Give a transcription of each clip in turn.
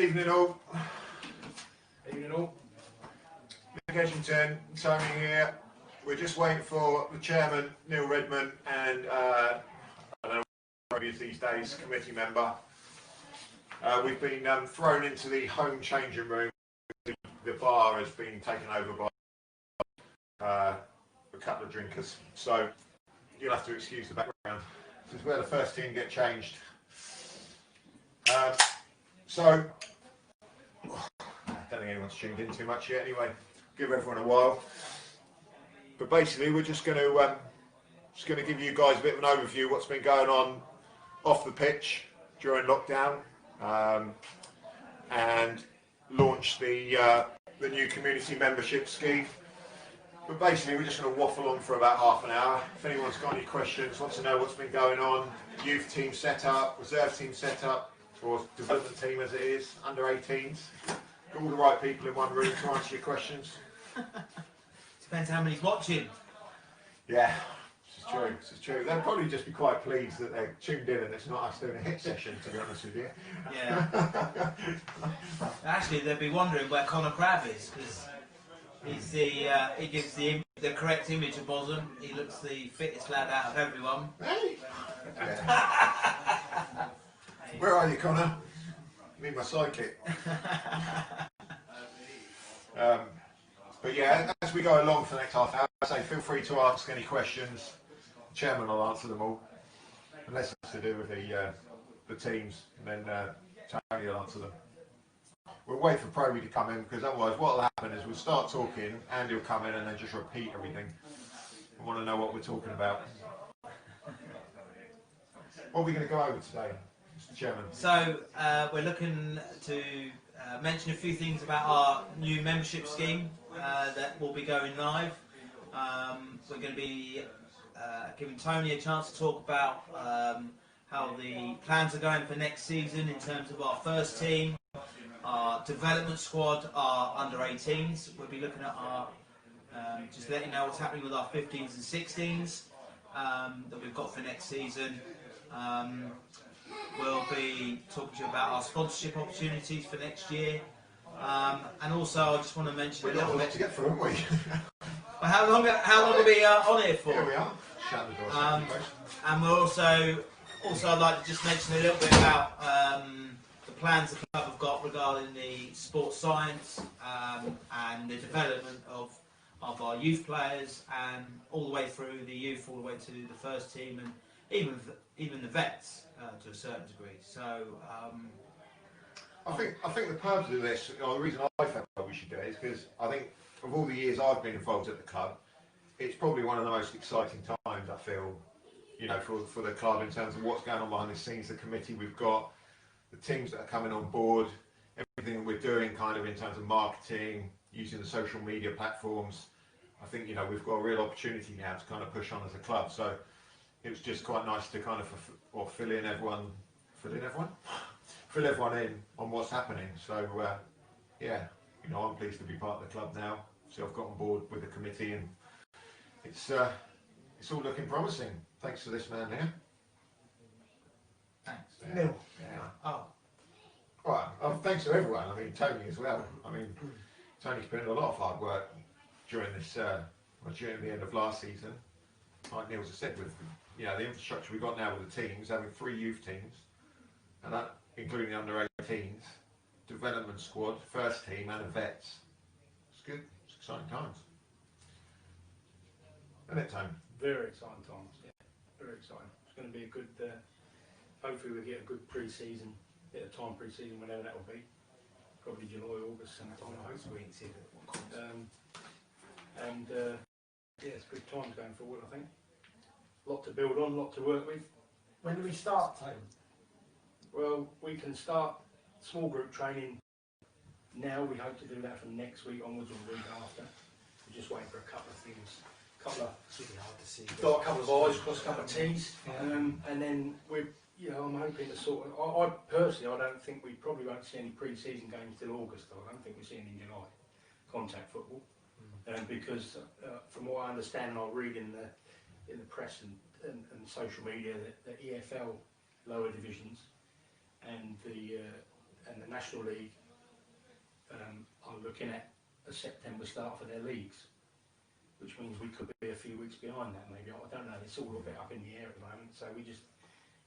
Evening all. Evening all. Nick Edgington, Tony here. We're just waiting for the chairman, Neil Redman, and I don't know what he is these days, committee member. We've been thrown into the home changing room. The bar has been taken over by a couple of drinkers, so you'll have to excuse the background. This is where the first team get changed. So, I don't think anyone's tuned in too much yet anyway, give everyone a while. But basically we're just going to give you guys a bit of an overview of what's been going on off the pitch during lockdown, and launch the new community membership scheme. But basically we're just going to waffle on for about half an hour. If anyone's got any questions, wants to know what's been going on, youth team set up, reserve team set up, or development team as it is, under 18s. Got all the right people in one room to answer your questions. Depends how many's watching. Yeah, this is true, this is true. They'll probably just be quite pleased that they're tuned in and it's not us doing a hit session, to be honest with you. Yeah. Actually, they'll be wondering where Connor Crabb is, because he's he gives the correct image of Bosham. He looks the fittest lad out of everyone. Hey! Yeah. Where are you, Connor? You mean my sidekick. But yeah, as we go along for the next half hour, I say feel free to ask any questions. The chairman will answer them all, unless it's to do with the teams, and then Tony will answer them. We'll wait for Probee to come in, because otherwise what will happen is we'll start talking, Andy will come in and then just repeat everything. I want to know what we're talking about. What are we going to go over today, Mr. Chairman? So we're looking to mention a few things about our new membership scheme that will be going live. We're going to be giving Tony a chance to talk about how the plans are going for next season in terms of our first team, our development squad, our under 18s. We'll be looking at our, just letting you know what's happening with our 15s and 16s that we've got for next season. We'll be talking to you about our sponsorship opportunities for next year, and also I just want to mention a little bit to get through, haven't we? Well, how long are we on here for? Here we are. Shut the door. And we're also I'd like to just mention a little bit about the plans the club have got regarding the sports science and the development of our youth players, and all the way through the youth, all the way to the first team, and even the vets to a certain degree. So I think the purpose of this, or the reason I felt we should do it, is because I think of all the years I've been involved at the club, it's probably one of the most exciting times I feel, you know, for the club in terms of what's going on behind the scenes, the committee we've got, the teams that are coming on board, everything that we're doing kind of in terms of marketing, using the social media platforms. I think, you know, we've got a real opportunity now to kind of push on as a club. So it was just quite nice to kind of fill everyone in on what's happening. So yeah, you know, I'm pleased to be part of the club now. So I've got on board with the committee, and it's all looking promising. Thanks to this man here. thanks. Yeah. Neil. Yeah. Oh, Right. Thanks to everyone. I mean, Tony as well. I mean, Tony's put in a lot of hard work during this, during the end of last season. Like Neil just said, with the infrastructure we've got now with the teams, having 3 youth teams, and that including the under 18s, development squad, first team, and the vets. It's good. It's exciting times. Isn't it, Tony? Very exciting times, yeah. Very exciting. It's going to be a good, hopefully we'll get a good pre-season, bit of time pre-season, whenever that will be. Probably July, August, sometime, I hope. Yeah, it's good times going forward, I think. A lot to build on, a lot to work with. When do we start, Tony? Well, we can start small group training now. We hope to do that from next week onwards or the week after. We're just waiting for a couple of things. It's really hard to see. Got a couple of I's, cross a couple of T's, and then we're, I'm hoping to sort of. I personally, I don't think we probably won't see any pre-season games till August. I don't think we'll see any in July. Contact football, because from what I understand, and I'll read in the press and social media, that the EFL lower divisions and the National League are looking at a September start for their leagues, which means we could be a few weeks behind that maybe. I don't know, it's all a bit up in the air at the moment, so we just,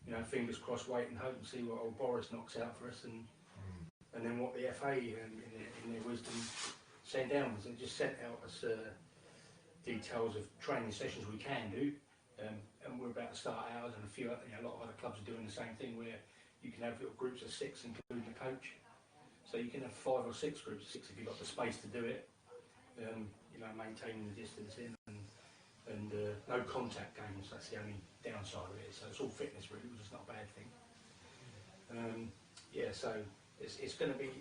you know, fingers crossed, wait and hope and see what old Boris knocks out for us, and then what the FA in their wisdom send downwards. They just sent out us details of training sessions we can do, and we're about to start ours, and a lot of other clubs are doing the same thing, where you can have little groups of 6 including the coach. So you can have 5 or 6 groups of 6 if you've got the space to do it. You know, maintaining the distancing and no contact games. That's the only downside of it. So it's all fitness really, which is not a bad thing. Yeah, so it's going to be.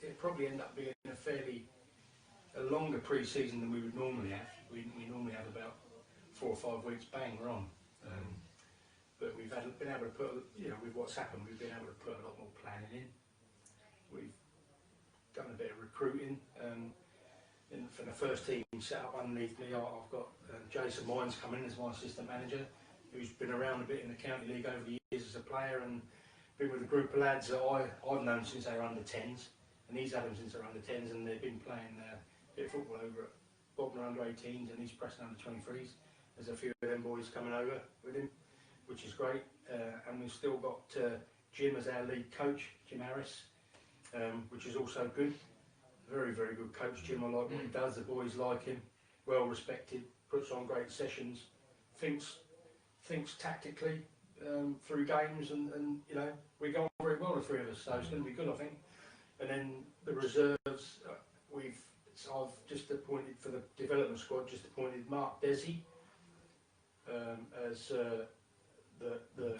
It'll probably end up being a longer pre-season than we would normally have. We normally have about 4 or 5 weeks. Bang, we're on. But we've been able to put, you know, with what's happened, we've been able to put a lot more planning in. We've done a bit of recruiting. For the first team set up underneath me, I've got Jason Mines coming in as my assistant manager, who's been around a bit in the county league over the years as a player, and been with a group of lads that I've known since they were under 10s, and he's had them since they're under 10s, and they've been playing a bit of football over at Bognor under 18s, and he's Preston under 23s. There's a few of them boys coming over with him, which is great. And we've still got Jim as our lead coach, Jim Harris, which is also good. Very, very good coach, Jim. I like what he does. The boys like him. Well respected. Puts on great sessions. Thinks tactically through games, and you know, we go on very well, the 3 of us. So it's going to be good, I think. And then the reserves, I've just appointed for the development squad. Just appointed Mark Desi as the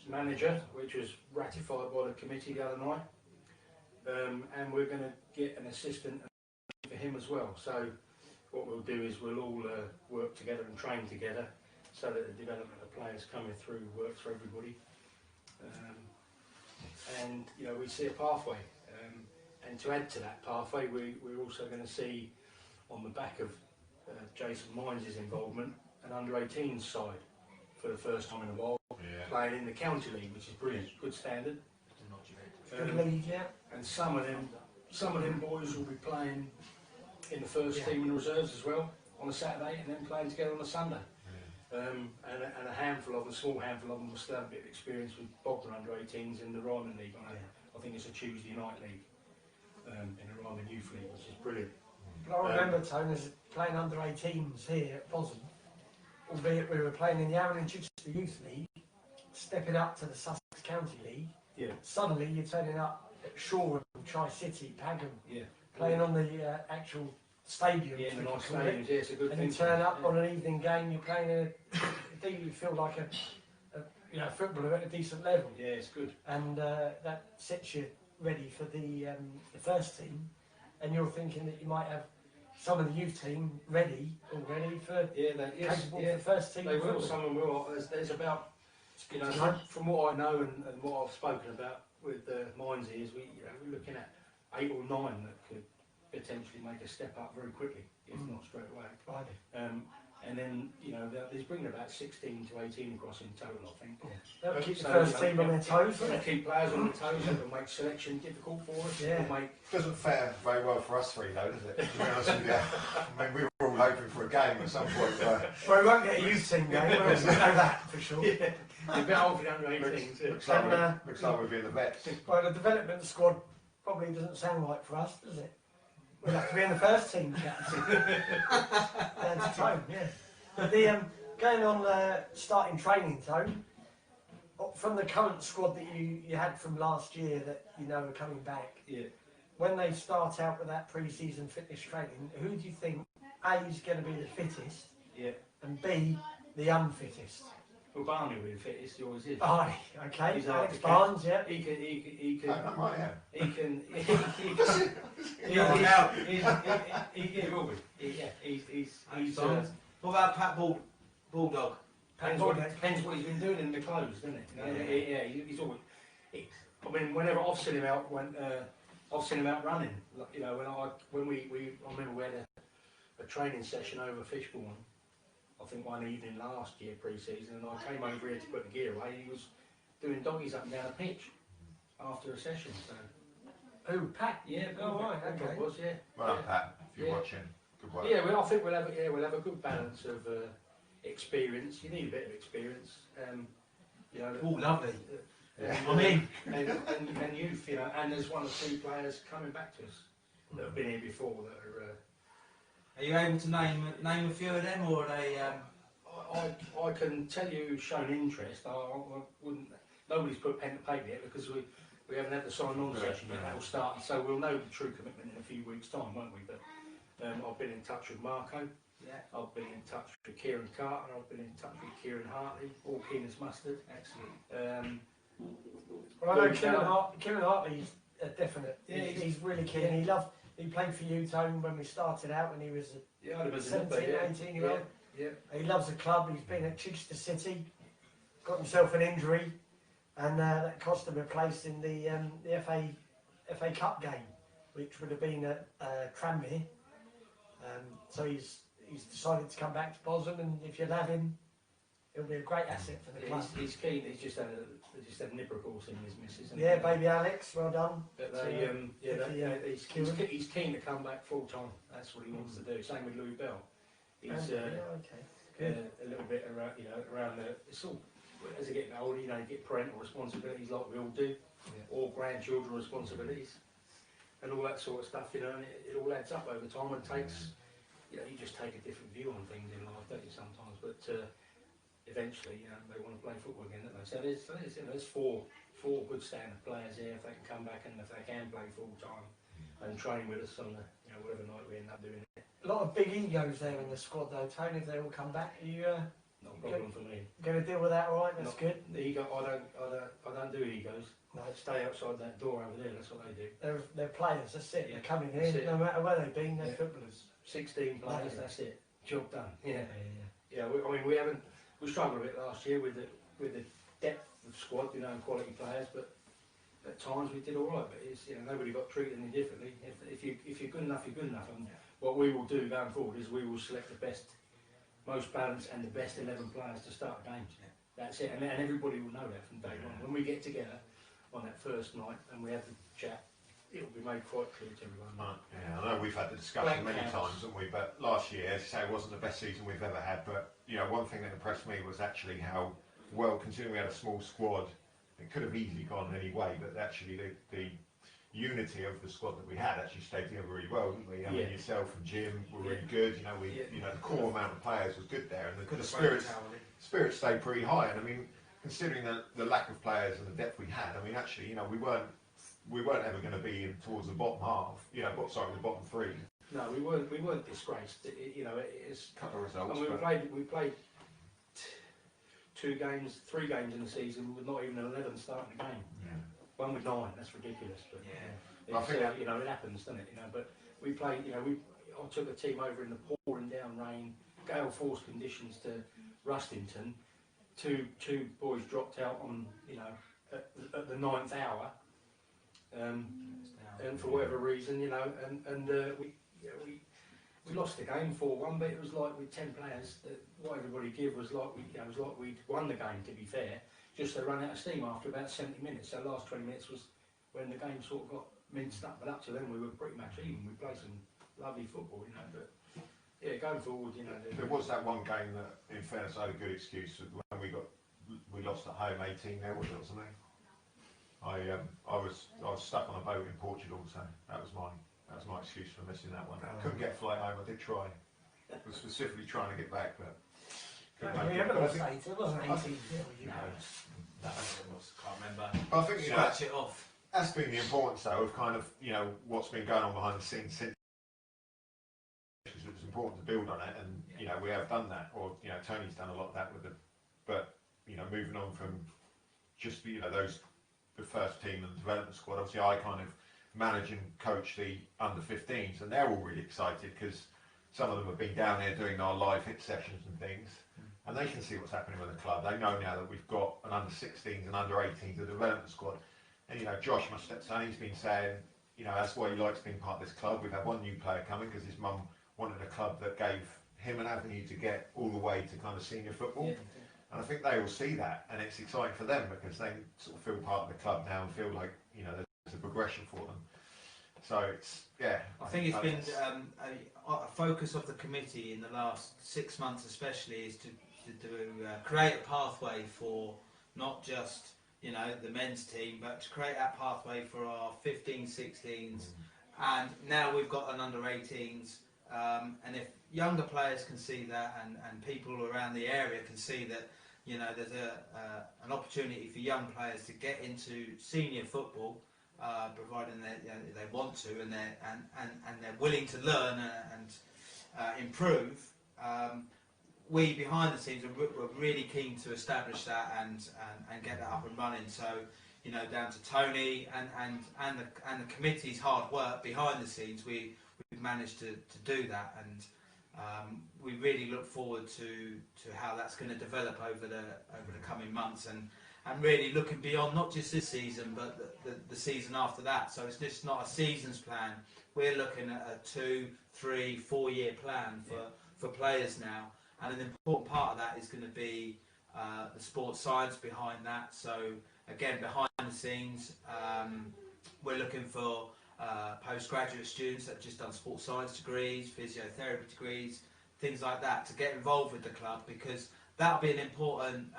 manager, which was ratified by the committee the other night. And we're going to get an assistant for him as well. So what we'll do is we'll all work together and train together, so that the development of players coming through works for everybody. And you know, we see a pathway. And to add to that pathway, we're also going to see, on the back of Jason Mines' involvement, an under-18s side for the first time in a while, playing in the county league, which is brilliant, good standard. And some of them boys will be playing in the first team and reserves as well on a Saturday, and then playing together on a Sunday. And a small handful of them will still have a bit of experience with Bognor under 18s in the Ryman League. I think it's a Tuesday night league in the Ryman Youth League, which is brilliant. But I remember, Tony, as playing under 18s here at Bosham, albeit we were playing in the Avon and Chichester Youth League, stepping up to the Sussex County League. Yeah. Suddenly you're turning up at Shoreham, Tri-City, Pagham, playing on the actual stadium. Yeah, the nice stadiums, yeah, it's a good thing. And you turn up on an evening game, you're playing you feel like a footballer at a decent level. Yeah, it's good. And that sets you ready for the first team, and you're thinking that you might have some of the youth team ready already for capable for the first team. They will, some of them will. There's about, you know, from what I know and what I've spoken about with Mines is, we're looking at 8 or 9 that could potentially make a step up very quickly, if not straight away. And then, you know, he's bringing about 16 to 18 across in total, I think. Yeah. That'll keep the first team on their toes, won't it? Keep players on their toes, it'll make selection difficult for us. Yeah. Doesn't fare very well for us 3 though, does it? To be honest with you. I mean, we were all hoping for a game at some point. Well, we won't get a youth team game, we'll know that for sure. Yeah. You're a bit old if you don't know anything. Looks like we'll be in the vets. Well, the development squad probably doesn't sound like for us, does it? We'll have to be in the first team, chaps. That's Tone, yeah. But going on starting training, Tone, from the current squad that you had from last year that you know are coming back, when they start out with that pre-season fitness training, who do you think A is going to be the fittest, and B, the unfittest? Well, Barney will be the fittest, he always is. Aye, okay. He's Alex Barnes, yeah. He can. He will be. He's. What about Pat Bulldog? Depends what he's been doing in the clothes, doesn't it? He's always. I mean, whenever I've seen him out, I've seen him out running. You know, I remember we had a training session over Fishbourne. I think one evening last year pre-season, and I came over here to put the gear away. He was doing doggies up and down a pitch after a session. So, Who, Pat? Yeah, Oh, right, okay. It was, yeah. Well done, Pat, if you're watching. Good work. Yeah, well, I think we'll have a good balance of experience. You need a bit of experience. You know. Oh, lovely. Yeah. I'm in. And youth, you know, and there's one or two players coming back to us that have been here before that are. Are you able to name a few of them, or are they? I can tell you who's shown interest. I wouldn't. Nobody's put pen to paper yet because we haven't had the sign-on session yet. That will start, so we'll know the true commitment in a few weeks' time, won't we? But I've been in touch with Marco. Yeah. I've been in touch with Kieran Carter. I've been in touch with Kieran Hartley. All keen as mustard. Excellent. Well, I know Kieran Hartley's a definite. Yeah, he's really keen. He played for you, Tone, when we started out when he was a 17, 18-year-old. Yeah. He loves the club. He's been at Chichester City, got himself an injury, and that cost him a place in the FA Cup game, which would have been at Tranmere. So he's decided to come back to Bosham, and if you'll have him, he'll be a great asset for the club. He's keen. He's just had a nipper course in his missus. Yeah, baby Alex, well done. But he's keen to come back full time. That's what he wants to do. Same with Louis Bell. He's okay. A little bit around, around the. It's all as they get older, you get parental responsibilities like we all do, or grandchildren responsibilities, and all that sort of stuff. And it all adds up over time and takes. You just take a different view on things in life, don't you? Sometimes, but eventually, they want to play football again, don't they? So there's four good standard players here. If they can come back and if they can play full time and train with us on the, whatever night we end up doing it. A lot of big egos there in the squad, though, Tony. If they all come back, are you not a problem for me. Going to deal with that, all right? That's good. The ego, I don't do egos. No, Stay outside that door over there. That's what they do. they're players. That's it. Yeah, They're coming that's in, it. no matter where they've been. They're footballers. 16 players. That's it. Job done. Yeah. Yeah. We struggled a bit last year with the depth of squad, and quality players, but at times we did all right. But it's, nobody got treated any differently. If you're good enough, you're good enough. And what we will do going forward is we will select the best, most balanced, and the best 11 players to start games. Yeah. That's it, and everybody will know that from day one. When we get together on that first night and we have the chat, it will be made quite clear to everyone. Yeah, I know we've had the discussion many times, haven't we? But last year, as you say, it wasn't the best season we've ever had. But one thing that impressed me was actually how well, considering we had a small squad, it could have easily gone any way. But actually, the unity of the squad that we had actually stayed together really well, didn't we? I mean, yourself and Jim were really good. The core amount of players was good there, and the spirits stayed pretty high. And I mean, considering the lack of players and the depth we had, I mean, actually, we weren't ever going to be in towards the bottom half. The bottom three. No, we weren't disgraced. It's a couple of results. And we played 3 games in the season with not even an 11 starting the game. Yeah. One with 9. That's ridiculous. But I think it happens, doesn't it? But we played. I took a team over in the pouring down rain, gale force conditions to Rustington. Two boys dropped out on at the 9th hour. And for whatever reason, we lost the game 4-1, but it was like with 10 players. What everybody gave was like we'd won the game. To be fair, just they ran out of steam after about 70 minutes. So the last 20 minutes was when the game sort of got minced up. But up to then we were pretty much even. We played some lovely football, But going forward, there was that one game that, in fairness, I had a good excuse when we lost at home 18-0, wasn't it? I was stuck on a boat in Portugal, so that was my excuse for missing that one. I couldn't get a flight home. I did try. I was specifically trying to get back, but couldn't make it. It wasn't 18. Can't remember. I think Scratch it off. That's been the importance, though, of kind of what's been going on behind the scenes since. Because it was important to build on it, and we have done that. Or Tony's done a lot of that with but moving on from just the first team and the development squad. Obviously, I kind of manage and coach the under-15s, and they're all really excited because some of them have been down here doing our live hit sessions and things, and they can see what's happening with the club. They know now that we've got an under-16s and under-18s, the development squad. And Josh, my stepson, he's been saying, that's why he likes being part of this club. We've had one new player coming because his mum wanted a club that gave him an avenue to get all the way to kind of senior football. Yeah. And I think they will see that, and it's exciting for them because they sort of feel part of the club now and feel like there's a progression for them. So it's, yeah. I think it's been a focus of the committee in the last 6 months especially is to create a pathway for not just, you know, the men's team, but to create that pathway for our 15s, 16s, and now we've got an under 18s, and if younger players can see that, and people around the area can see that, you know, there's an opportunity for young players to get into senior football, providing they want to and they're willing to learn and improve. We behind the scenes we're really keen to establish that and get that up and running. So, you know, down to Tony and the committee's hard work behind the scenes, we've managed to do that, and we really look forward to how that's going to develop over the coming months, and really looking beyond not just this season but the season after that. So it's just not a season's plan. We're looking at a 2, 3, 4 year plan for players now. And an important part of that is going to be the sports science behind that. So again, behind the scenes, we're looking for postgraduate students that have just done sports science degrees, physiotherapy degrees, things like that, to get involved with the club, because that'll be an important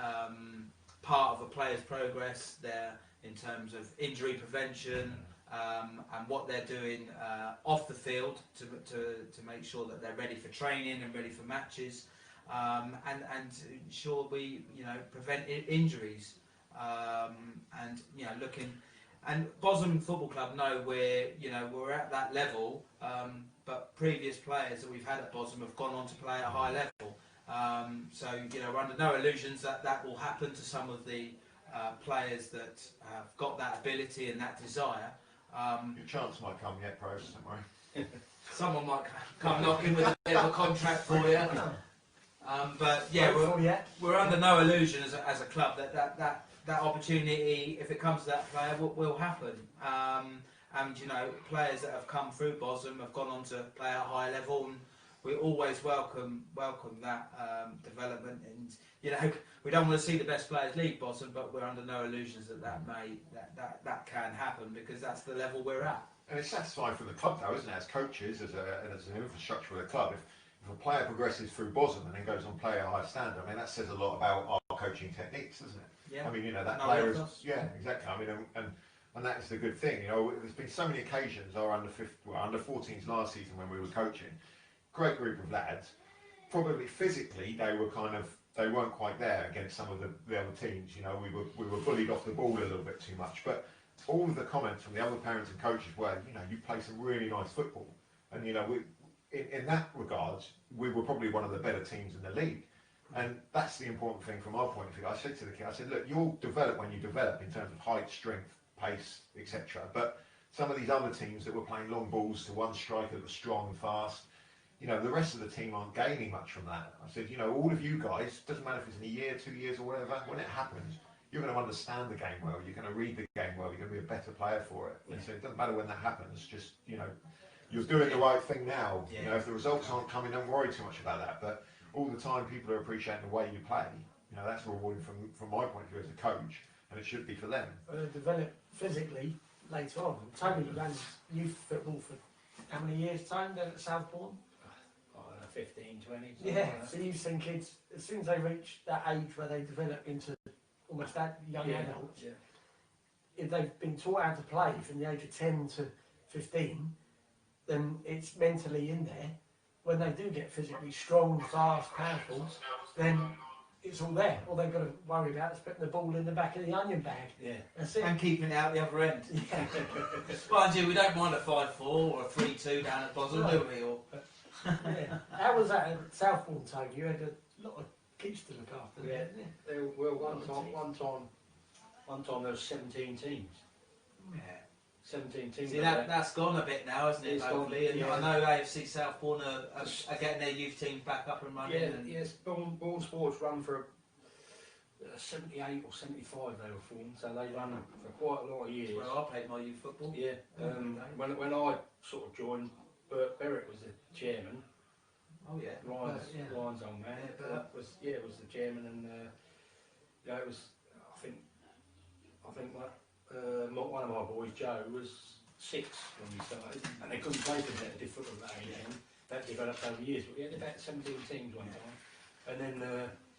part of a player's progress there in terms of injury prevention, and what they're doing off the field to make sure that they're ready for training and ready for matches. And to ensure we, you know, prevent injuries, and, you know, looking, and Bosham Football Club know we're at that level, but previous players that we've had at Bosham have gone on to play at a high level. So, you know, we're under no illusions that will happen to some of the players that have got that ability and that desire. Your chance might come yet, pros, don't worry. Someone might come knocking with a bit of a contract for you. But yeah, we're under no illusion as a club that opportunity, if it comes to that player, will happen. And, you know, players that have come through Bosham have gone on to play at a high level, and we always welcome that development. And, you know, we don't want to see the best players leave Bosham, but we're under no illusions that can happen, because that's the level we're at. And it's satisfying for the club, though, isn't it? As coaches, as an infrastructure of the club, if a player progresses through Bosham and then goes on to play at a high standard, I mean, that says a lot about our coaching techniques, doesn't it? Yeah. I mean, you know, that player is, yeah, exactly. I mean, and that's the good thing. You know, there's been so many occasions. Our under 14s last season when we were coaching, great group of lads. Probably physically they weren't quite there against some of the other teams. You know, we were bullied off the ball a little bit too much. But all of the comments from the other parents and coaches were, you know, you play some really nice football, and, you know, in that regard, we were probably one of the better teams in the league. And that's the important thing from our point of view. I said to the kid, I said, look, you'll develop when you develop in terms of height, strength, pace, etc. But some of these other teams that were playing long balls to one striker that was strong and fast, you know, the rest of the team aren't gaining much from that. I said, you know, all of you guys, doesn't matter if it's in a year, 2 years or whatever, when it happens, you're going to understand the game well, you're going to read the game well, you're going to be a better player for it. And so it doesn't matter when that happens, just, you know, you're doing the right thing now. Yeah. You know, if the results aren't coming, don't worry too much about that. But all the time, people are appreciating the way you play. You know, that's rewarding from my point of view as a coach, and it should be for them. Develop physically later on. Tony ran youth football for how many years, Tony, down at Southbourne? 15, 20. Yeah, so you've seen kids, as soon as they reach that age where they develop into almost that young adults, if they've been taught how to play from the age of 10 to 15, then it's mentally in there. When they do get physically strong, fast, powerful, then it's all there. All they've got to worry about is putting the ball in the back of the onion bag. Yeah, that's it. And keeping it out the other end. Yeah. Mind you, we don't mind a 5-4 or a 3-2 down at Bosham, do we? Or yeah. How was that at Southbourne, Tony? You had a lot of kids to look after, yeah. didn't you? Well, one time there was 17 teams. Yeah. 17 teams. See, that's gone a bit now, hasn't it? It's hopefully, gone, and I know AFC Southbourne are getting their youth teams back up and running. Yeah, and yes. Bourne Sports run for 78 or 75 they were formed, so they run for quite a lot of years. Well, I played my youth football. Yeah. When I sort of joined, Bert Berwick was the chairman. Oh yeah. Ryan's old man. Yeah, Bert was the chairman, and yeah, it was. I think one of my boys, Joe, was 6 when we started, and they couldn't play for better different at that age. That developed over years, but we had about 17 teams one time, and then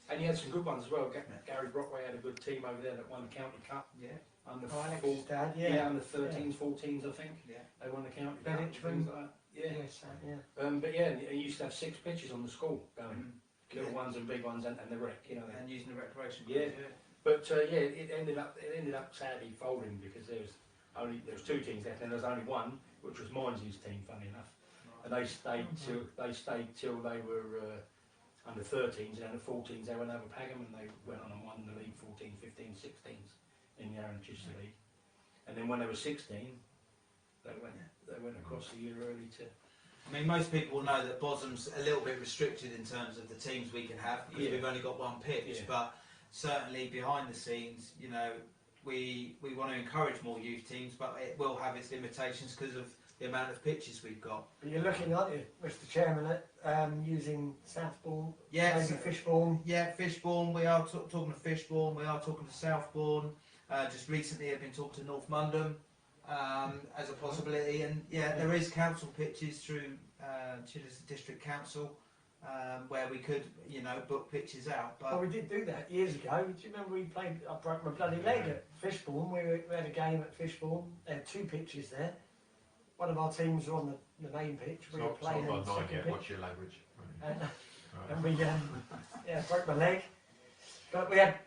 and you had some good ones as well. Gary Brockway had a good team over there that won the county cup. Yeah. Under Alex's dad, under 13s, 14s, I think. Yeah. They won the county Ben cup. Hitchman. Things like that. Yeah. Yes, yeah. But yeah, and you used to have 6 pitches on the school going, little ones and big ones, and the rec, you know. And using the recreation. Yeah. But it ended up sadly folding because there was 2 teams left, and there was only one, which was Minds's team, funny enough. And they stayed till they were under 13s, and under 14s they went over Pagham, and they went on and won the league 14, 15, 16s in the Aaron Chichester League. And then when they were 16, they went across a year early to. I mean, most people know that Bosham's a little bit restricted in terms of the teams we can have because we've only got one pitch. But certainly behind the scenes, you know, we want to encourage more youth teams, but it will have its limitations because of the amount of pitches we've got. But you're looking, aren't you, Mr. Chairman, at using Southbourne, Yes. maybe Fishbourne. Yeah, Fishbourne. We are talking to Fishbourne. We are talking to Southbourne. Just recently, I've been talking to North London as a possibility, and there is council pitches through Chichester District Council where we could, you know, book pitches out. But Well, we did do that years ago. Do you remember we played? I broke my bloody leg at Fishbourne. We had a game at Fishbourne. There were 2 pitches there. One of our teams were on the main pitch. We were playing on the second pitch. What's your language? And we broke my leg. But we had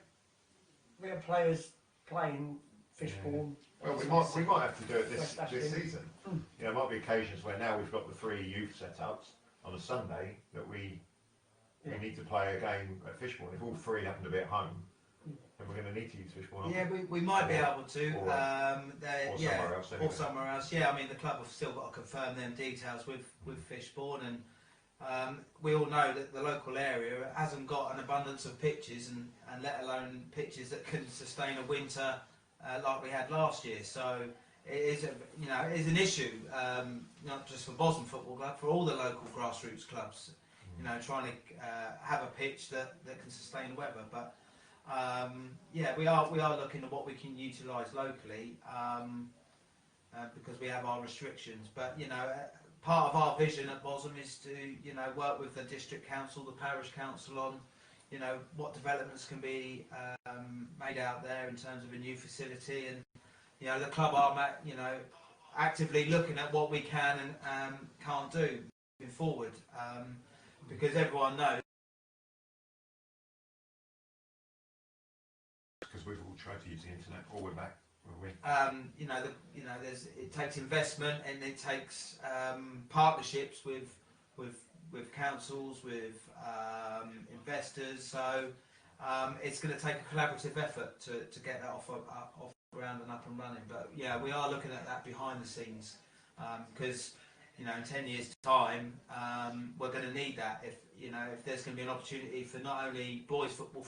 players playing Fishbourne. Well, we might have to do it this season. You know, there might be occasions where now we've got the 3 youth setups on a Sunday that we need to play a game at Fishbourne. If all 3 happen to be at home, then we're going to need to use Fishbourne. yeah, we might be able to. Or somewhere else. Anyway. Or somewhere else. Yeah, I mean the club have still got to confirm them details with Fishbourne, and we all know that the local area hasn't got an abundance of pitches, and let alone pitches that can sustain a winter like we had last year. So it is an issue, not just for Bosham Football Club, for all the local grassroots clubs. You know, trying to have a pitch that can sustain the weather, but. We are looking at what we can utilise locally because we have our restrictions. But you know, part of our vision at Bosham is to work with the district council, the parish council on what developments can be made out there in terms of a new facility, and the club are actively looking at what we can and can't do moving forward because everyone knows. Because we've all tried to use the internet, or we're back, will we? It takes investment and it takes partnerships with councils, with investors. So it's going to take a collaborative effort to get that off the ground and up and running. But yeah, we are looking at that behind the scenes because in 10 years' time we're going to need that. If there's going to be an opportunity for not only boys football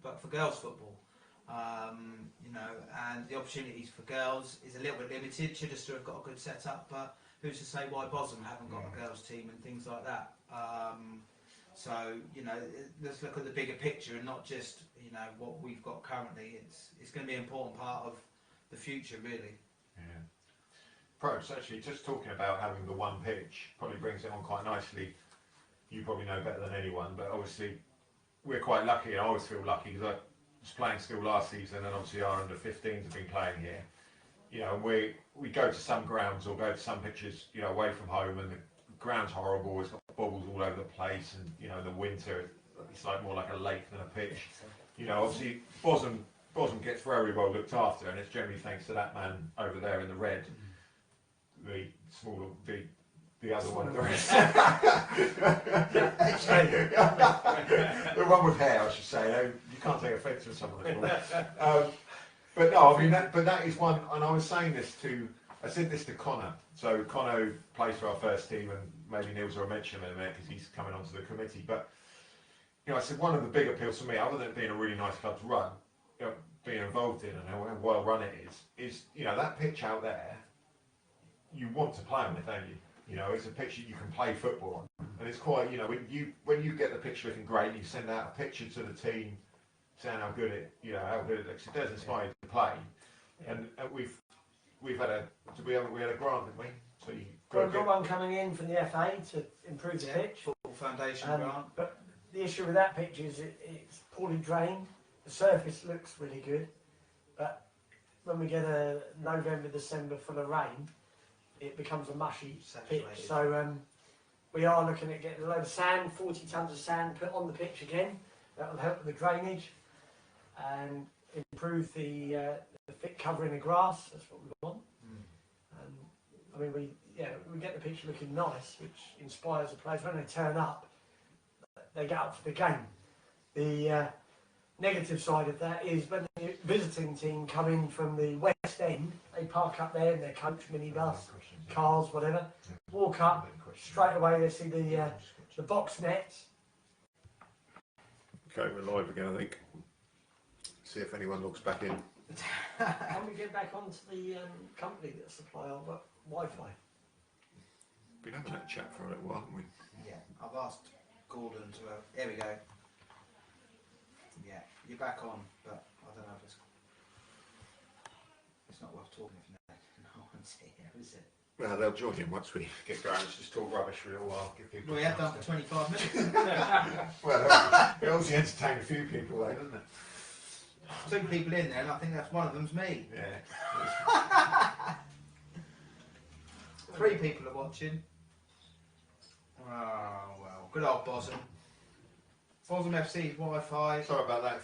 but for girls football. And the opportunities for girls is a little bit limited. Chichester have got a good setup, but who's to say why Bosham haven't got a girls team and things like that? Let's look at the bigger picture and not just what we've got currently. It's going to be an important part of the future, really. Yeah. Probes, actually, just talking about having the one pitch probably brings it on quite nicely. You probably know better than anyone, but obviously we're quite lucky. I always feel lucky because I was playing still last season, and obviously our under 15s have been playing here. We go to some grounds or go to some pitches, away from home, and the ground's horrible. It's got bubbles all over the place, and in the winter it's like more like a lake than a pitch. Obviously Bosham gets very well looked after, and it's generally thanks to that man over there in the red, the smaller, the other one, the one with hair, I should say. You can't take offence with someone that's called. But no, I mean that is one, and I said this to Connor. So Connor plays for our first team, and maybe Neil's will mention him in a minute because he's coming onto the committee. But I said one of the big appeals for me, other than it being a really nice club to run, being involved in and how well run it is that pitch out there. You want to play on it, don't you? It's a pitch that you can play football on, and it's quite. When you get the pitch looking great, you send out a picture to the team saying how good it looks. It does inspire you to play, and we've had a we had a grant, didn't we? So you We've got one coming in from the FA to improve the pitch. Full foundation grant. But the issue with that pitch is it's poorly drained. The surface looks really good, but when we get a November, December full of rain, it becomes a mushy pitch. Saturated. So we are looking at getting a load of sand, 40 tonnes of sand put on the pitch again. That will help with the drainage and improve the thick covering of grass. That's what we want. I mean, we get the pitch looking nice, which inspires the players. When they turn up, they get up for the game. The negative side of that is when the visiting team come in from the West End, they park up there in their coach, minibus, cars, whatever, walk up, straight away they see the box nets. Okay, we're live again, I think. See if anyone looks back in. Can we get back onto the company that supply our Wi-Fi? Been having that chat for a little while, haven't we? Yeah, I've asked Gordon to. Here we go. Yeah, you're back on, but I don't know if it's not worth talking if no one's here, is it? Well, they'll join in once we get going. Let's just talk rubbish for a little while. Give people. Well, we have done for 25 minutes. Well, it obviously entertained a few people, though, doesn't it? 2 people in there, and I think that's one of them's me. Yeah. 3 people are watching. Oh well, good old Bosham. Bosham FC's Wi-Fi. Sorry about that.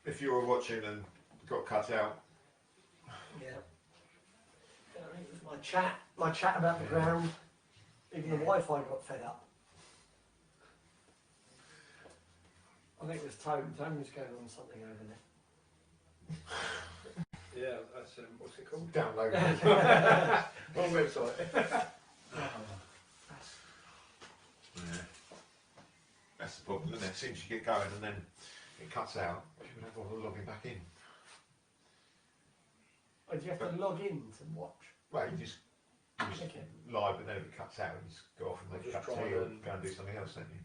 If you were watching and got cut out. Yeah. It was my chat about the ground. Even the Wi-Fi got fed up. I think it was Tone. Tone was going on something over there. Yeah, that's what's it called? Download. Wrong website. Yeah. That's the problem, isn't it? As soon as you get going and then it cuts out, people don't bother logging back in. Oh, do you have to log in to watch? Well, you just Okay. live, but then if it cuts out, you just go off and make a Just cup of try tea or and- go and do something else, don't you?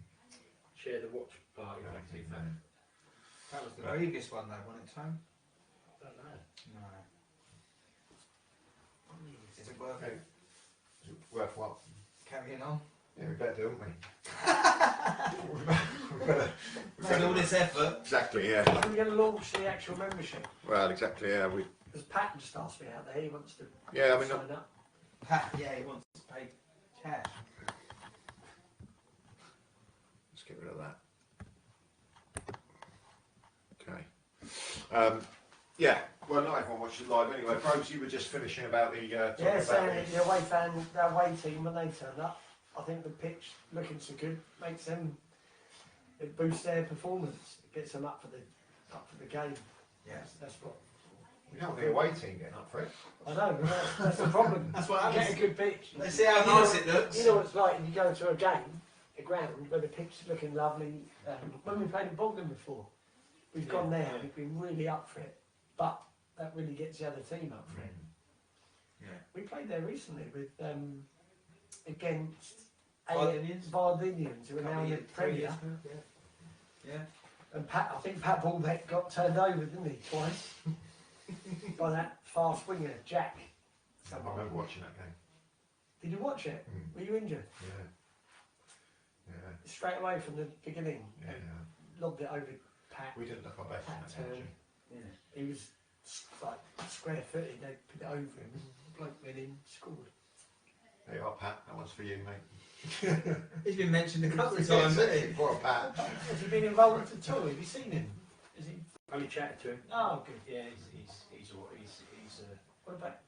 Share the watch party. Yeah, I think. no. That was the previous one though, wasn't it, Tone? I don't know. No. Is it worth Okay. Is it worth what? carrying on? Yeah, we better do, haven't we? we better. Made all this effort. Exactly, yeah. Are we going to launch the actual membership? Well, exactly, yeah. Because Pat just asked me out there. He wants to Yeah, I mean, sign up. Pat, yeah, he wants to pay cash. let's get rid of that. Okay. Yeah. Well, not everyone watched it live anyway. Probes, you were just finishing about the. Yeah, talking saying about that the away team, when they turn up, I think the pitch looking so good makes them, it boosts their performance. It gets them up for the game. Yeah. That's what. We don't want the away team getting up for it. I know, but that's the problem. That's what You happens. get a good pitch. Let's see how nice it looks. You know what it's like if you go to a game, a ground where the pitch is looking lovely. When we played at Bognor before, we've gone there, we've been really up for it, but that really gets the other team up for it. Yeah. We played there recently with against Bardinians? Bardinians, who are now in the Premier. Yeah. And Pat, I think Pat Ballbeck got turned over, didn't he, twice? By that fast winger, Jack. I remember watching that game. Did you watch it? Mm. Were you injured? Yeah. Yeah. Straight away from the beginning, Yeah. lobbed it over Pat. We didn't look our best in Pat that game, turned. actually. Yeah. He was like square footed, they put it over him, and the bloke went in, scored. There you are, Pat. That one's for you, mate. He's been mentioned a couple of times, hasn't he? Poor Pat. Has he been involved at all? Have you seen him? Is he? Only chatted to him. Oh, good. Yeah, he's What about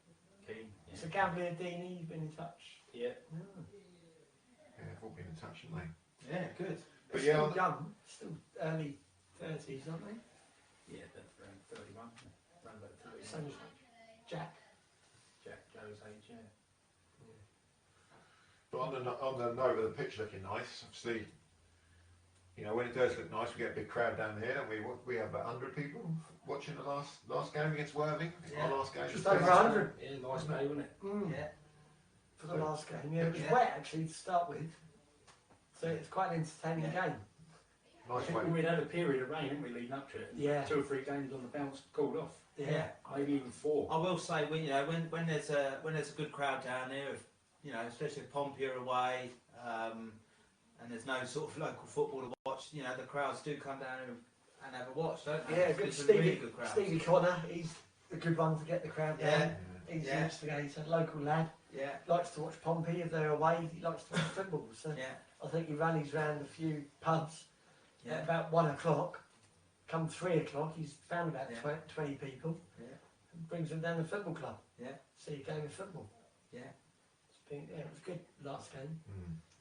keen. so Gambler Dini? You've been in touch. Yeah. Yeah, they've all been in touch, haven't they? Yeah, good. But Still yeah, on young, still early 30s, aren't they? Yeah, that's around 31. Around about 31. Same as Jack. Jack Joe's age, yeah. But on the note of the pitch looking nice, obviously, you know, when it does look nice, we get a big crowd down here, don't we? We have about 100 people watching the last game against Worthing. Yeah. Our last game. Just over 100. Yeah, nice day, wasn't it? Yeah. For the last game, yeah. It was Yeah. wet actually to start with, so it's quite an entertaining game. I Nice think way. we'd had a period of rain, hadn't we, leading up to it? Yeah. 2 or 3 games on the bounce, cooled off. Yeah. maybe even 4. I will say, when there's a good crowd down here, especially if Pompey are away, and there's no sort of local football to watch, the crowds do come down and have a watch, don't they? Yeah, good It's a Stevie, really good crowd. Stevie Connor, he's a good one to get the crowd down. He's an instigator, local lad. Yeah. Likes to watch Pompey if they're away. He likes to watch football. So I think he rallies round a few pubs at about 1 o'clock. Come 3 o'clock, he's found about 20 people. Yeah. And brings them down to the football club. Yeah. See a game of football. Yeah. It was good last game.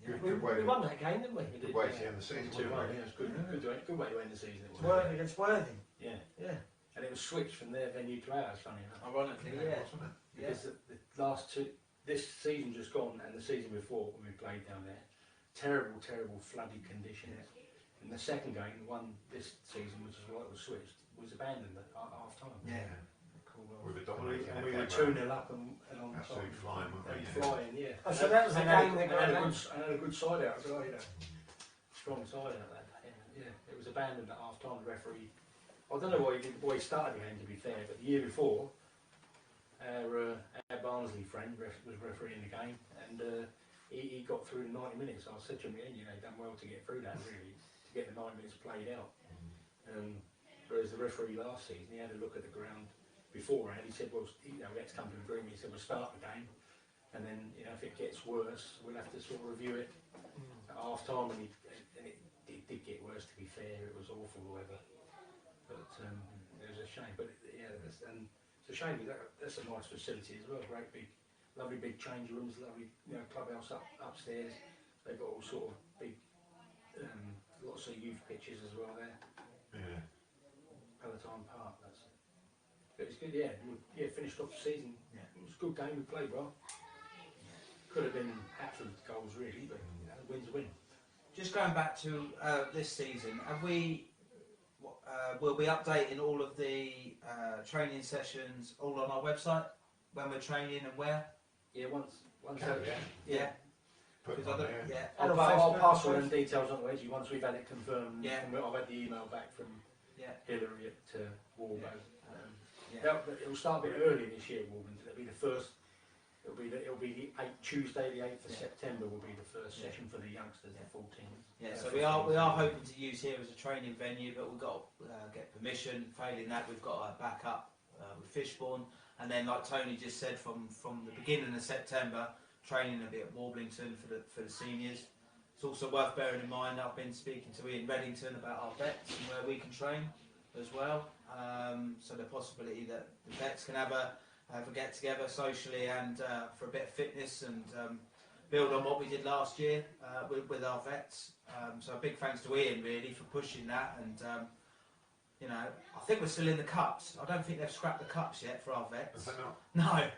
Yeah. We won that game, didn't we? Good way to end the season. 2-1, yeah, it was good way to end the season. It was. Worthing against Worthing. Yeah. Yeah. And it was switched from their venue to ours, funny enough. Ironically, Wasn't it? Because the last 2, this season just gone and the season before when we played down there, terrible flooded conditions. And the second game, the one this season, which is why it was switched, was abandoned at half time. Yeah. We were dominating. And we were 2-0 up and on top. Absolutely flying, weren't we? And flying, yeah. Oh, so that was the game that got had a good side out as well, strong side out that day. Yeah, it was abandoned at half time. The referee, I don't know why he started the game, to be fair, but the year before, our Barnsley friend was refereeing the game, and he got through the 90 minutes. I said to him, he done well to get through that, really, to get the 90 minutes played out. Whereas the referee last season, he had a look at the ground beforehand. He said, well, let's come to an agreement. He said, we'll start the game, and then if it gets worse, we'll have to sort of review it at half time. And it did get worse, to be fair. It was awful, whatever. But it was a shame. But it's a shame. That's a nice facility as well. Great big, lovely big change rooms, lovely clubhouse upstairs. They've got all sort of big, lots of youth pitches as well there. Yeah. Peloton Park. But it's good. Yeah, finished off the season. Yeah, it was a good game. We played well. Could have been Hatford goals really, but a win's a win. Just going back to this season, have we? We'll be updating all of the training sessions all on our website when we're training and where. Yeah, once. Yeah. Put it Because on I don't, there. yeah. I'll pass all them details on to Edgy once we've had it confirmed. Yeah. And I've had the email back from Hillary at Warbo. It'll start a bit early this year, Warburton. It'll be the first. It'll be the Tuesday, the 8th of September will be the first session for the youngsters, the 14s. Yeah, so we are hoping to use here as a training venue, but we've got to get permission. Failing that, we've got to back up with Fishbourne, and then, like Tony just said, from the beginning of September, training a bit at Warblington for the seniors. It's also worth bearing in mind that I've been speaking to Ian Reddington about our vets and where we can train as well. So the possibility that the vets can have a get together socially and for a bit of fitness and build on what we did last year with our vets. So a big thanks to Ian really for pushing that, and I think we're still in the cups. I don't think they've scrapped the cups yet for our vets. Is that not? No.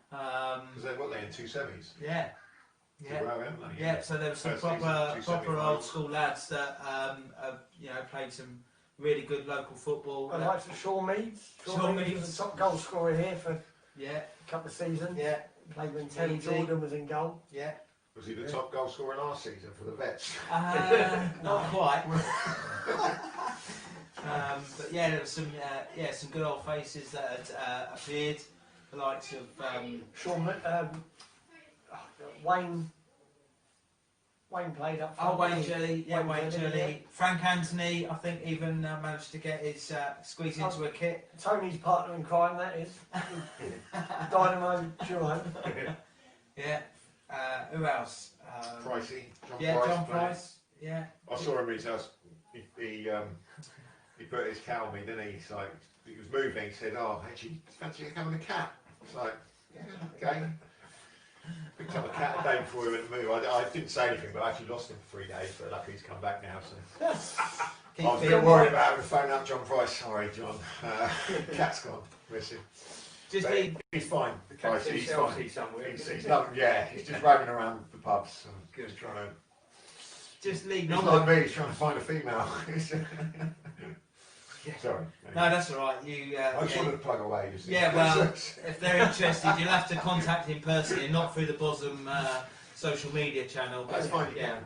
Because they're in 2 semis. Yeah. Yeah. Well, haven't they? Yeah. So there were some First season, proper 2 old semi-finals. school lads that have played some really good local football. I like to Shaw Meads. Shaw Meads Meads. was the top goal scorer here for Yeah. a couple of seasons. Yeah. Played when Terry Meadsy. Jordan was in goal. Yeah. Was he the top goal scorer last season for the vets? Not quite. But yeah, there was some good old faces that had appeared. The likes of Wayne played up front. Wayne Jelly, Wayne Jelly. Yeah. Frank Anthony, I think even managed to get his squeeze into a kit. Tony's partner in crime, that is. Dynamo duo. Yeah. Who else? Pricey. John Price. Yeah. I saw him at his house. He put his cow on me, didn't he? He's like, he was moving. He said, "Oh, actually, fancy having a cat?" It's like, yeah, okay. Picked up a cat a day before we went to move. I didn't say anything, but I actually lost him for 3 days. But luckily he's come back now. So I was a bit worried about having to phone up John Price. Sorry, John. Cat's gone. Miss him. Just But leave. he's fine. The cat's He's himself, fine. he's somewhere. He's loving, yeah. He's just roaming around the pubs. Just trying to. Just leave. He's No like one. me. He's trying to find a female. Sorry. No, that's all right. You. I just wanted to plug away. Just Yeah, well, if they're interested, you'll have to contact him personally and not through the Bosham social media channel. That's fine. Yeah.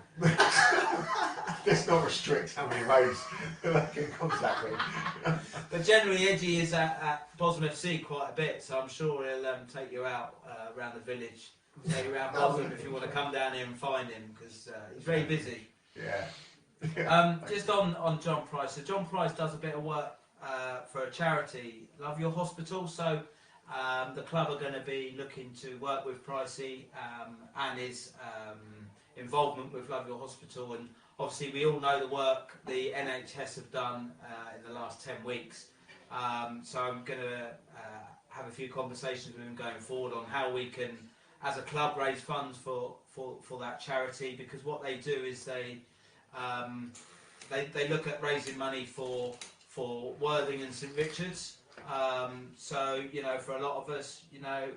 Let's not restrict how many ways they can contact me. But generally, Edgy is at Bosham FC quite a bit, so I'm sure he'll take you out around the village, take you around Bosham if you want to come down here and find him, because he's very busy. Yeah. Just on John Price. So John Price does a bit of work for a charity, Love Your Hospital. So the club are going to be looking to work with Pricey and his involvement with Love Your Hospital. And obviously we all know the work the NHS have done in the last 10 weeks. So I'm going to have a few conversations with him going forward on how we can, as a club, raise funds for that charity, because what they do is they look at raising money for Worthing and St Richards. So for a lot of us, we've had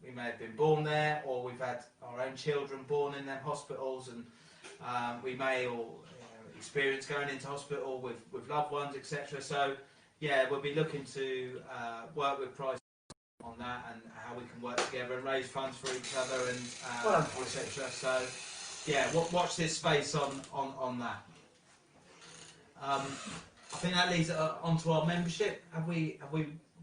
we may have been born there, or we've had our own children born in them hospitals, and we may all experience going into hospital with loved ones, etc. So yeah, we'll be looking to work with Price on that, and how we can work together and raise funds for each other, and etc. So yeah, watch this space on that. I think that leads onto our membership. Have we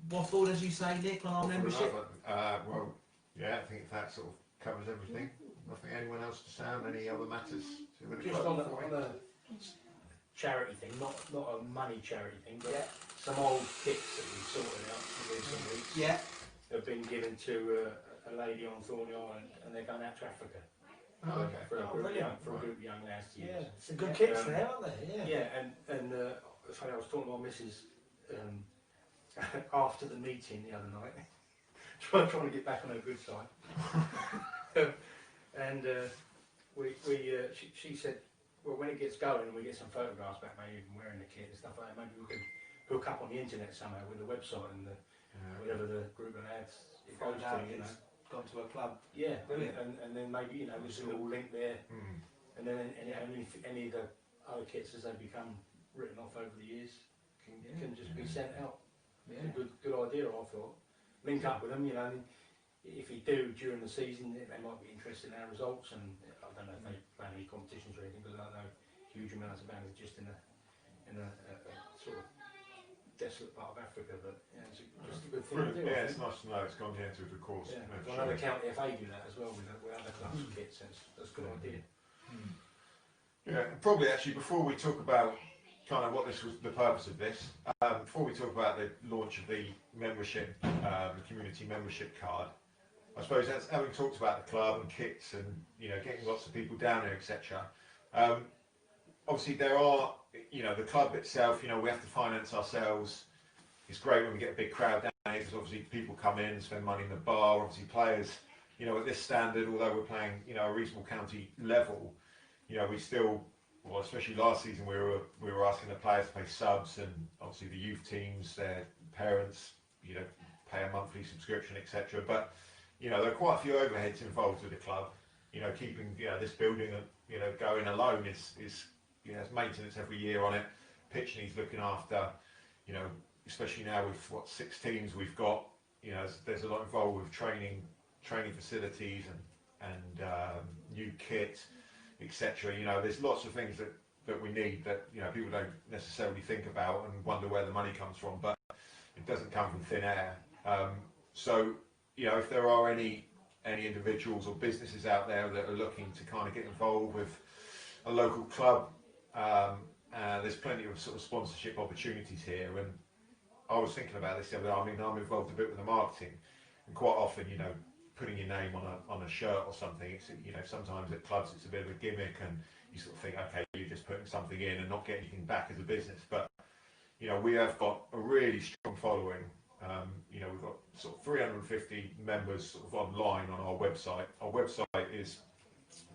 waffled, as you say, Nick, on our membership? Well, yeah, I think that sort of covers everything. Nothing anyone else to say on any other matters? Just on the charity thing, not a money charity thing, but some old kits that we've sorted out within some weeks. Yeah. Have been given to a lady on Thorney Island, and they're going out to Africa. Oh, okay. For a group of young lads to use. Yeah, some good kits there, aren't they? Yeah, and funny, I was talking to my missus after the meeting the other night, trying to get back on her good side, and she said, well, when it gets going and we get some photographs back, maybe even wearing the kit and stuff like that, maybe we could hook up on the internet somehow with the website and whatever the group of lads it goes to, Gone to a club. Yeah, and then maybe there's a little link there, and then any of the other kits as they become written off over the years can just be sent out. Yeah. It's a good idea, I thought. Link up with them, and if you do during the season, they might be interested in our results. And I don't know if they plan any competitions or anything, because I don't know huge amounts about it just in a sort of desolate part of Africa, but it's just a good thing to do. Yeah, it's nice to know it's gone into a good cause. Yeah. I know the County FA do that as well with other clubs and kits. That's a good idea. Yeah, probably actually before we talk about kind of what this was, the purpose of this, before we talk about the launch of the membership, the community membership card, I suppose that's having talked about the club and kits and getting lots of people down there, etc. Obviously there are, the club itself, we have to finance ourselves. It's great when we get a big crowd down here, because obviously people come in and spend money in the bar. Obviously players, at this standard, although we're playing, a reasonable county level, we still, well, especially last season, we were asking the players to pay subs, and obviously the youth teams, their parents, pay a monthly subscription, etc. But there are quite a few overheads involved with the club. Keeping this building going alone is there's maintenance every year on it. Pitch needs looking after. Especially now with 6 teams we've got. There's a lot involved with training facilities and new kit, etc. There's lots of things that we need that people don't necessarily think about and wonder where the money comes from, but it doesn't come from thin air. So if there are any individuals or businesses out there that are looking to kind of get involved with a local club, there's plenty of sort of sponsorship opportunities here. And I was thinking about this the other day. I mean, I'm involved a bit with the marketing, and quite often, putting your name on a shirt or something, it's, sometimes at clubs it's a bit of a gimmick, and you sort of think, okay, you're just putting something in and not getting anything back as a business. But we have got a really strong following. We've got sort of 350 members sort of online on our website. Our website is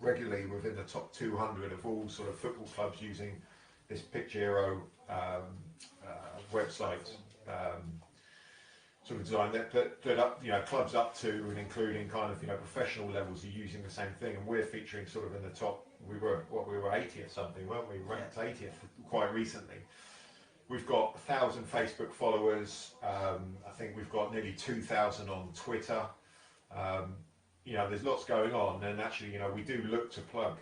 regularly within the top 200 of all sort of football clubs using this Picturo website sort of design that up, clubs up to and including kind of professional levels are using the same thing, and we're featuring sort of in the top. We were 80th something, weren't we? Ranked 80th quite recently. We've got 1,000 Facebook followers. I think we've got nearly 2,000 on Twitter. you know, there's lots going on, and actually, you know, we do look to plug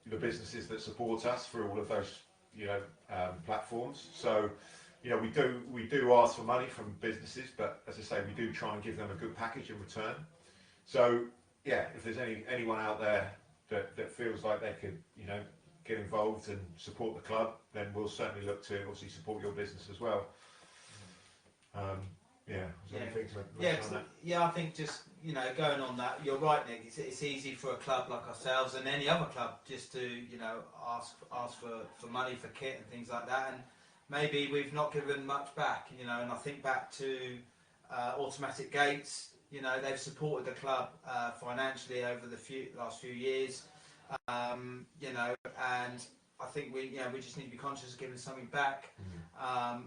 the businesses that support us through all of those, you know, platforms. So, you know, we do ask for money from businesses, but as I say, we do try and give them a good package in return. So, yeah, if there's anyone out there that feels like they could, you know, get involved and support the club, then we'll certainly look to obviously support your business as well. Yeah, is there anything to mention on that? Yeah, I think just, you know, going on that, you're right, Nick. It's easy for a club like ourselves and any other club just to, you know, ask for money for kit and things like that, and maybe we've not given much back, you know. And I think back to Automatic Gates. You know, they've supported the club financially over the last few years. You know, and I think we just need to be conscious of giving something back.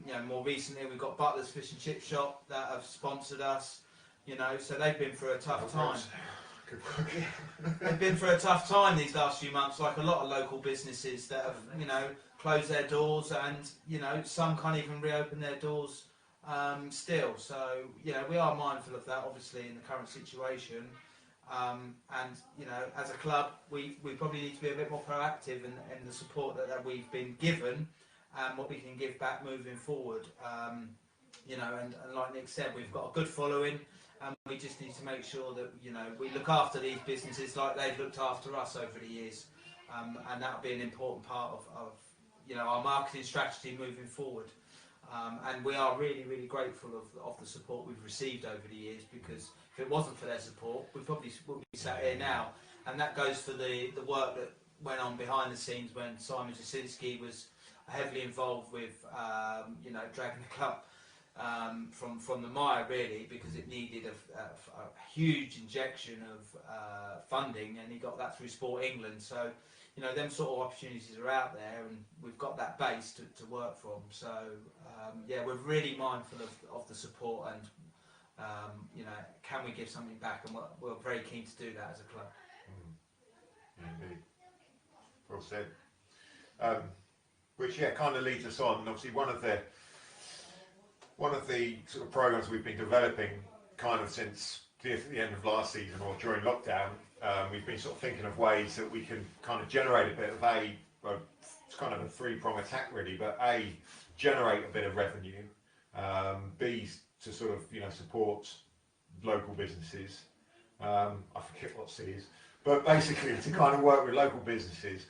You know, more recently we've got Butler's Fish and Chip Shop that have sponsored us. You know, so they've been through a tough time. They've been through a tough time these last few months, like a lot of local businesses that have, you know, closed their doors, and you know, some can't even reopen their doors still. So, you know, we are mindful of that, obviously, in the current situation. And you know, as a club, we probably need to be a bit more proactive in the support that we've been given, and what we can give back moving forward. You know, and like Nick said, we've got a good following, and we just need to make sure that, you know, we look after these businesses like they've looked after us over the years, and that'll be an important part of you know, our marketing strategy moving forward. And we are really, really grateful of the support we've received over the years, because if it wasn't for their support, we probably wouldn't be sat here now. And that goes for the work that went on behind the scenes when Simon Jasinski was heavily involved with, you know, dragging the club from the mire, really, because it needed a huge injection of funding, and he got that through Sport England. So, you know, them sort of opportunities are out there, and we've got that base to work from. So, yeah, we're really mindful of the support, and you know, can we give something back? And we're very keen to do that as a club. Indeed. Well said. Which, yeah, kind of leads us on. And obviously, one of the sort of programs we've been developing kind of since the end of last season, or during lockdown, we've been sort of thinking of ways that we can kind of generate a bit of it's kind of a three-prong attack, really, but A, generate a bit of revenue, B, to sort of, you know, support local businesses. I forget what C is, but basically to kind of work with local businesses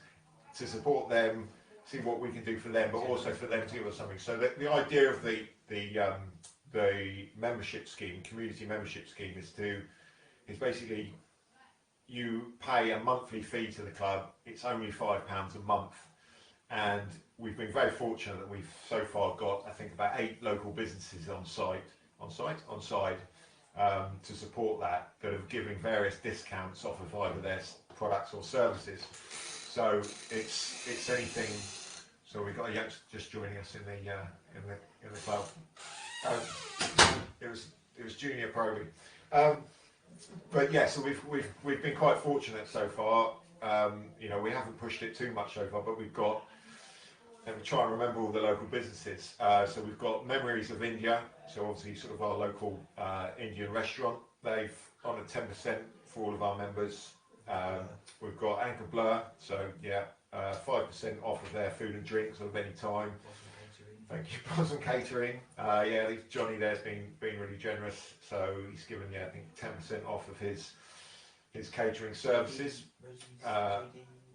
to support them, see what we can do for them, but also for them to give us something. So the idea of the membership scheme, community membership scheme, is basically you pay a monthly fee to the club. It's only £5 a month, and we've been very fortunate that we've so far got, I think, about 8 local businesses on side to support that are giving various discounts off of either their products or services. So it's anything. So we've got a youngster just joining us in the club. It was junior Probee. But yeah, so we've been quite fortunate so far. You know, we haven't pushed it too much so far, but we've got. Let me try and remember all the local businesses. So we've got Memories of India. So obviously, sort of our local Indian restaurant. They've honoured 10% for all of our members. We've got Anchor Blur. So yeah, 5% off of their food and drinks of any time. Thank you, Bosham Catering. Yeah, Johnny there's been really generous. So he's given, yeah, I think 10% off of his catering services.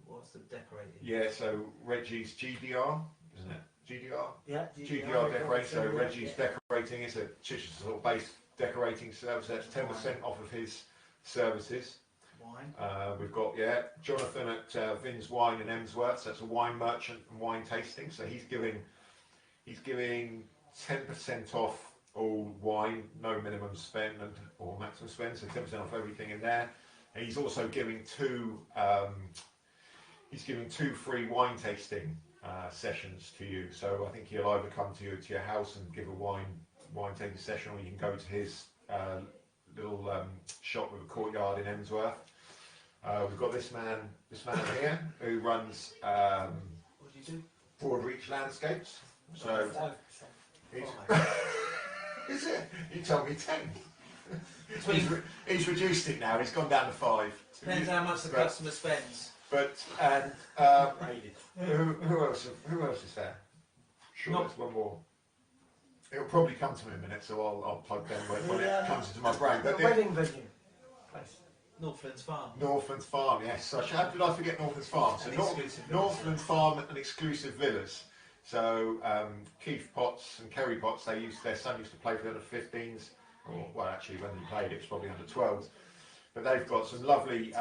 What's the decorating? Yeah, so Reggie's GDR, isn't it? GDR? Yeah, GDR decorating. So Reggie's decorating is a Chichester sort of based decorating service. That's 10% off of his services. Wine. We've got Jonathan at Vin's Wine in Emsworth. So that's a wine merchant and wine tasting. So he's giving 10% off all wine, no minimum spend or maximum spend. So 10% off everything in there. And he's also giving two free wine tasting sessions to you. So I think he'll either come to your house and give a wine tasting session, or you can go to his little shop with a courtyard in Emsworth. We've got this man here who runs What do you do? Broadreach Landscapes. So he's, is it? You told me 10. He's reduced it now. He's gone down to 5. Depends how much the customer spends. But and who else? Who else is there? Sure, there's one more. It'll probably come to me in a minute, so I'll plug them when it comes into my brain. But the wedding venue. Place. Northlands Farm. Northlands Farm, yes. So how did I forget Northlands Farm? So Northlands Farm and exclusive villas. So Keith Potts and Kerry Potts, their son used to play for the under 15s. Or, well, actually, when he played, it was probably under 12s. But they've got some lovely.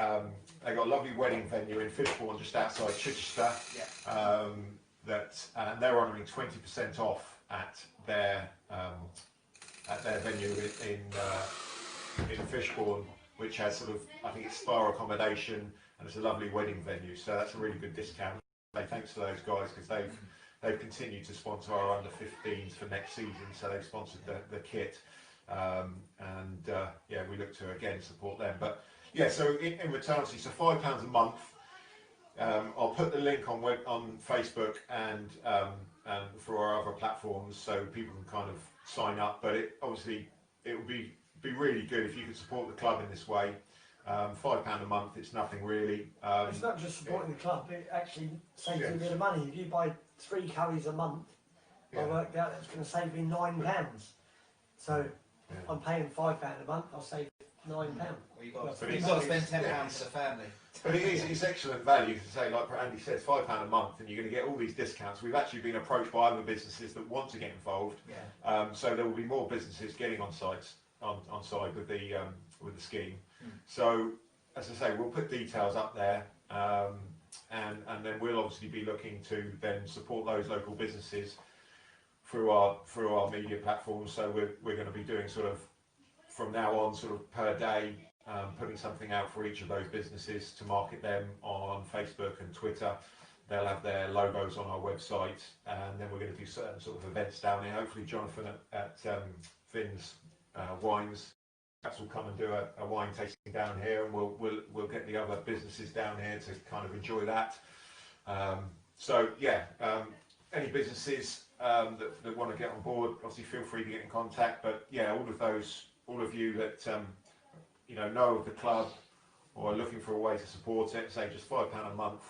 They've got a lovely wedding venue in Fishbourne, just outside Chichester. Yeah. And they're honouring 20% off at their venue in Fishbourne, which has sort of, I think it's spa accommodation and it's a lovely wedding venue. So that's a really good discount. Thanks to those guys because they've continued to sponsor our under 15s for next season. So they've sponsored the kit. Yeah, we look to again support them. But yeah, so in return, so £5 a month. I'll put the link on Facebook and for our other platforms so people can kind of sign up. But it would be really good if you could support the club in this way. £5 a month, it's nothing really. It's not just supporting the club, it actually saves you a bit of money. If you buy 3 curries a month, I worked out that's going to save me £9. So I'm paying £5 a month, I'll save £9. Well, you've got to spend £10 for the family. But it's excellent value to say, like Andy says, £5 a month, and you're going to get all these discounts. We've actually been approached by other businesses that want to get involved. Yeah. So there will be more businesses getting on side with the scheme. So as I say, we'll put details up there, and then we'll obviously be looking to then support those local businesses through our media platforms. So we're going to be doing sort of from now on sort of per day, putting something out for each of those businesses to market them on Facebook and Twitter. They'll have their logos on our website, and then we're going to do certain sort of events down there. Hopefully Jonathan at Finn's Wines perhaps will come and do a wine tasting down here, and we'll get the other businesses down here to kind of enjoy that. Any businesses that want to get on board, obviously feel free to get in contact. But yeah, all of you that know of the club or are looking for a way to support it, say just £5 a month,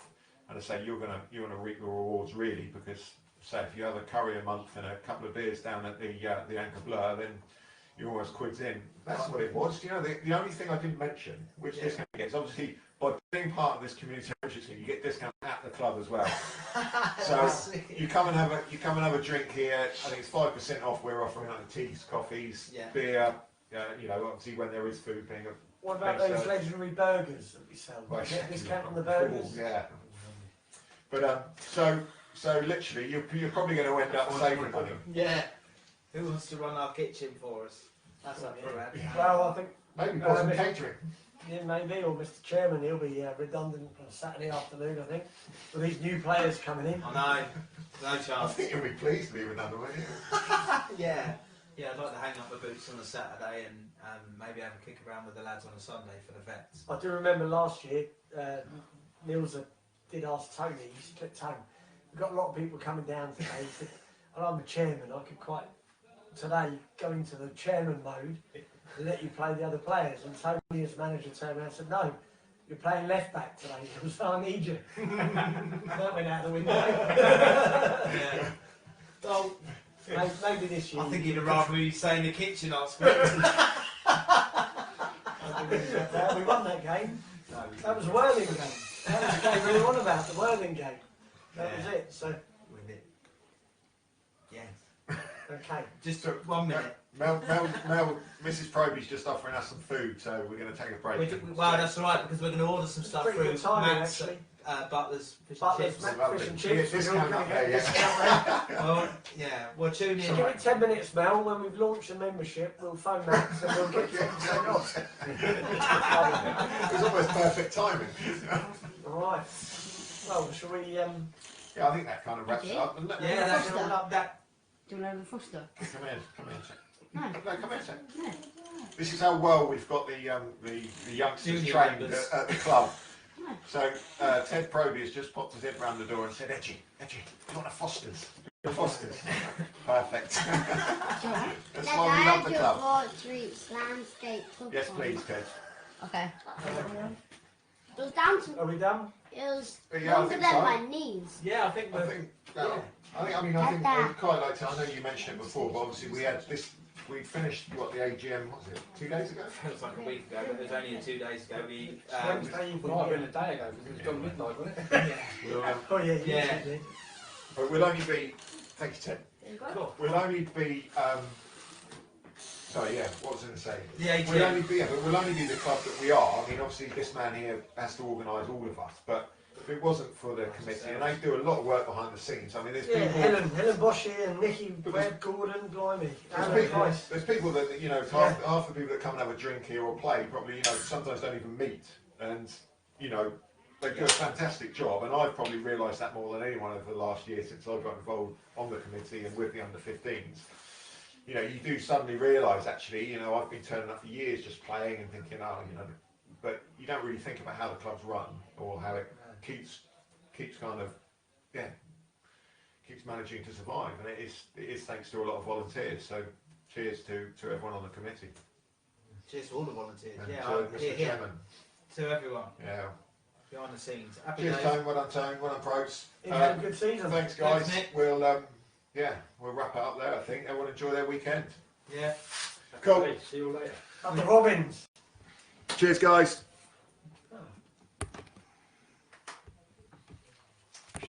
and I say you're gonna reap the rewards really, because say if you have a curry a month and a couple of beers down at the Anchor Blur, then you're almost quids in. That's what it was. The only thing I didn't mention, which discount you get, is obviously by being part of this community membership scheme, you get discount at the club as well. So you come and have a drink here. I think it's 5% off. We're offering like teas, coffees, beer. Obviously when there is food being. What about those legendary burgers that we sell? Do you get a discount on the burgers? Yeah. But so literally, you're probably going to end up saving money. Yeah. Who wants to run our kitchen for us? That's up for that. Well, I think maybe Bosham catering. Yeah, maybe, or Mr. Chairman, he'll be redundant on a Saturday afternoon, I think, with these new players coming in. I know, no chance. I think he'll be pleased to be redundant, won't you? Yeah, I'd like to hang up my boots on a Saturday and maybe have a kick around with the lads on a Sunday for the vets. I do remember last year, Niels did ask Tony, he said, Tony, we've got a lot of people coming down today, he said, and I'm the chairman, I could quite, today, go into the chairman mode and let you play the other players. And Tony, as manager, turned around and said, no, you're playing left back today, so I need you. That went out the window. Yeah. So, maybe this year. I think he'd have rather you stay in the kitchen, I suppose. We won that game. That was a Worthing game. That was the game we were on about, the Worthing game. That was it. So. With it. Yes. Okay. Just for 1 minute. Mel, Mrs. Probee's just offering us some food, so we're going to take a break. Well, that's all right, because we're going to order some stuff through Matt's, Butler's Fish and Chips. Fish and Chips. Discount up there, Well, yeah, we'll tune in. So give it 10 minutes, Mel. When we've launched the membership, we'll phone Max and we'll get 10% off. It's almost perfect timing. Alright. Well, shall we... Yeah, I think that kind of wraps it up, doesn't it? Yeah, that's that. Do you want to have a Foster? Come here, Jack. No. No, come here, Jack. No. This is how well we've got the youngsters Junior trained members. at the club. No. So Ted Probee has just popped his head round the door and said, Edgy, you want a Foster's? Fosters. Perfect. Alright. That's Let's why we love add the your club. sports routes landscape football. Yes, please, Ted. Okay. It was down to. Are we done? It was Yeah, I longer think than so. my knees. Yeah, I think I we're. think, I think I'd quite like to, I know you mentioned it before, but obviously we had this, we finished, what, the AGM, what was it, 2 days ago? Feels like a week ago, but it was only 2 days ago. We, Wednesday It might have been a day ago because it was gone midnight, wasn't it? We'll, Oh yeah, Yeah. you did. but we'll only be, thank you, Ted. Cool. We'll only be, sorry, yeah, what was I going to say? the AGM. We'll only be, yeah, but we'll only be the club that we are. I mean, obviously this man here has to organise all of us, but if it wasn't for the committee, and they do a lot of work behind the scenes. I mean, there's Yeah, people. Helen Bosham and Nicky Webb, Gordon, blimey. There's people that, you know, half the people that come and have a drink here or play probably, you know, sometimes don't even meet, and you know, they do a fantastic job. And I've probably realised that more than anyone over the last year since I got involved on the committee and with the under-15s. You know, you do suddenly realise actually, you know, I've been turning up for years just playing and thinking, oh, you know, but you don't really think about how the club's run or how it keeps kind of, yeah, keeps managing to survive, and it is thanks to a lot of volunteers. So cheers to everyone on the committee. Cheers to all the volunteers. And Yeah, to Mr. Chairman. To everyone Yeah. behind the scenes. Happy Cheers, days. Tone. Well done, Probes. You've had a good season. Thanks, guys. Thanks, Nick. We'll we'll wrap it up there. I think everyone enjoy their weekend. Yeah. Cool. See you later. Up the Robins. Cheers, guys.